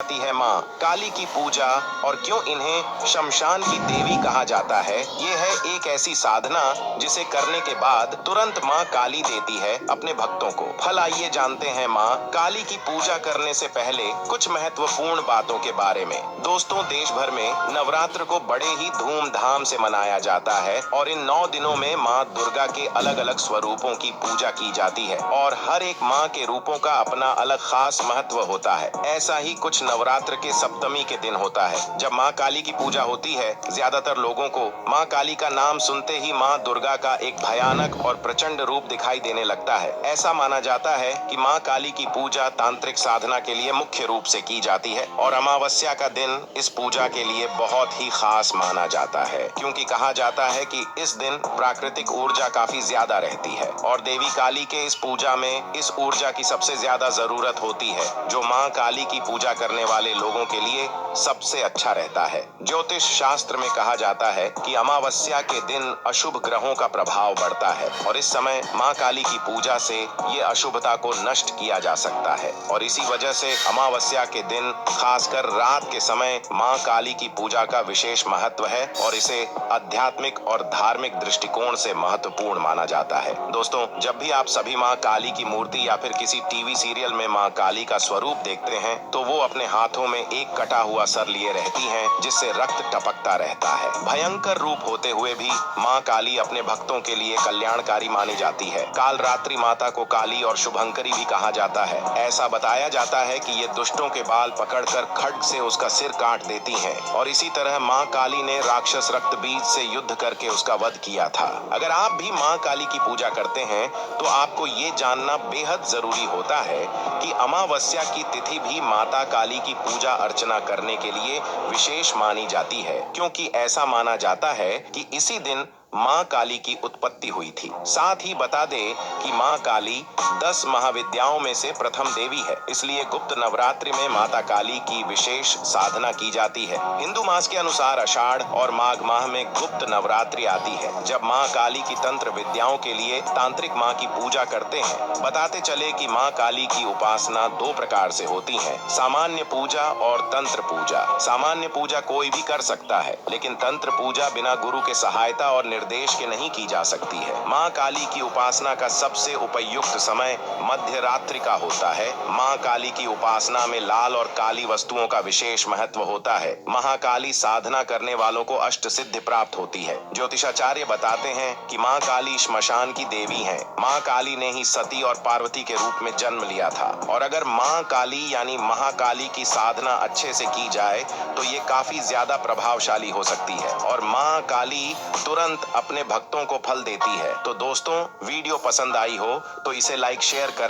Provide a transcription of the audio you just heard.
आती है माँ काली की पूजा और क्यों इन्हें शमशान की देवी कहा जाता है। ये है एक ऐसी साधना जिसे करने के बाद तुरंत माँ काली देती है अपने भक्तों को फल। आइए जानते हैं माँ काली की पूजा करने से पहले कुछ महत्वपूर्ण बातों के बारे में। दोस्तों, देश भर में नवरात्र को बड़े ही धूमधाम से मनाया जाता है और इन 9 दिनों में माँ दुर्गा के अलग अलग स्वरूपों की पूजा की जाती है और हर एक माँ के रूपों का अपना अलग खास महत्व होता है। ऐसा ही कुछ नवरात्र के सप्तमी के दिन होता है जब माँ काली की पूजा होती है। ज्यादातर लोगों को माँ काली का नाम सुनते ही माँ दुर्गा का एक भयानक और प्रचंड रूप दिखाई देने लगता है। ऐसा माना जाता है कि माँ काली की पूजा तांत्रिक साधना के लिए मुख्य रूप से की जाती है और अमावस्या का दिन इस पूजा के लिए बहुत ही खास माना जाता है, क्योंकि कहा जाता है कि इस दिन प्राकृतिक ऊर्जा काफी ज्यादा रहती है और देवी काली के इस पूजा में इस ऊर्जा की सबसे ज्यादा जरूरत होती है, जो माँ काली की पूजा करने वाले लोगों के लिए सबसे अच्छा रहता है। ज्योतिष शास्त्र में कहा जाता है कि अमावस्या के दिन अशुभ ग्रहों का प्रभाव बढ़ता है और इस समय माँ काली की पूजा से ये अशुभता को नष्ट किया जा सकता है और इसी वजह से अमावस्या के दिन खासकर रात के समय माँ काली की पूजा का विशेष महत्व है और इसे आध्यात्मिक और धार्मिक दृष्टिकोण से महत्वपूर्ण माना जाता है। दोस्तों, जब भी आप सभी माँ काली की मूर्ति या फिर किसी टीवी सीरियल में माँ काली का स्वरूप देखते हैं तो वो अपने हाथों में एक कटा हुआ सर लिए रहती हैं, जिससे रक्त टपकता रहता है। भयंकर रूप होते हुए भी माँ काली अपने भक्तों के लिए कल्याणकारी मानी जाती है। काल रात्रि माता को काली और शुभंकरी भी कहा जाता है। ऐसा बताया जाता है कि ये दुष्टों के बाल पकड़कर खड्ग से उसका सिर काट देती हैं और इसी तरह माँ काली ने राक्षस रक्त बीज से युद्ध करके उसका वध किया था। अगर आप भी माँ काली की पूजा करते हैं तो आपको ये जानना बेहद जरूरी होता है कि अमावस्या की तिथि भी माता काली की पूजा अर्चना करने के लिए विशेष मानी जाती है, क्योंकि ऐसा माना जाता है कि इसी दिन माँ काली की उत्पत्ति हुई थी। साथ ही बता दे कि माँ काली 10 महाविद्याओं में से प्रथम देवी है, इसलिए गुप्त नवरात्रि में माता काली की विशेष साधना की जाती है। हिंदू मास के अनुसार आषाढ़ और माघ माह में गुप्त नवरात्रि आती है, जब माँ काली की तंत्र विद्याओं के लिए तांत्रिक माँ की पूजा करते हैं। बताते चले कि माँ काली की उपासना 2 प्रकार से होती है, सामान्य पूजा और तंत्र पूजा। सामान्य पूजा कोई भी कर सकता है, लेकिन तंत्र पूजा बिना गुरु के सहायता और निर्देश के नहीं की जा सकती है। माँ काली की उपासना का सबसे उपयुक्त समय मध्य रात्रि का होता है। माँ काली की उपासना में लाल और काली वस्तुओं का विशेष महत्व होता है। महाकाली साधना करने वालों को अष्ट सिद्धि प्राप्त होती है। ज्योतिषाचार्य बताते हैं कि माँ काली श्मशान की देवी हैं। माँ काली ने ही सती और पार्वती के रूप में जन्म लिया था और अगर माँ काली यानी महाकाली की साधना अच्छे से की जाए तो ये काफी ज्यादा प्रभावशाली हो सकती है और माँ काली तुरंत अपने भक्तों को फल देती है। तो दोस्तों, वीडियो पसंद आई हो तो इसे लाइक शेयर कर